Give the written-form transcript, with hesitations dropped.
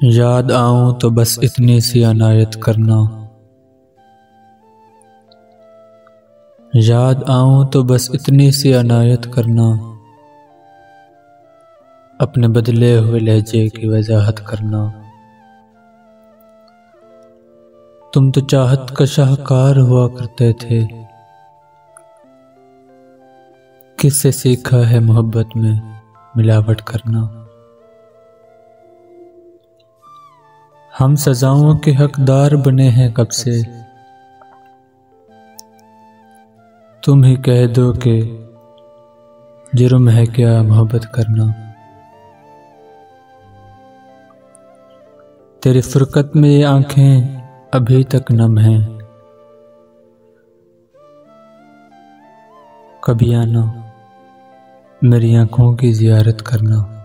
याद आऊं तो बस इतनी सी अनायत करना। याद आऊं तो बस इतनी सी अनायत करना। अपने बदले हुए लहजे की वजाहत करना। तुम तो चाहत का शाहकार हुआ करते थे। किससे सीखा है मोहब्बत में मिलावट करना। हम सजाओं के हकदार बने हैं कब से। तुम ही कह दो कि जुर्म है क्या मोहब्बत करना। तेरी फुरकत में ये आंखें अभी तक नम हैं। कभी आना मेरी आंखों की जियारत करना।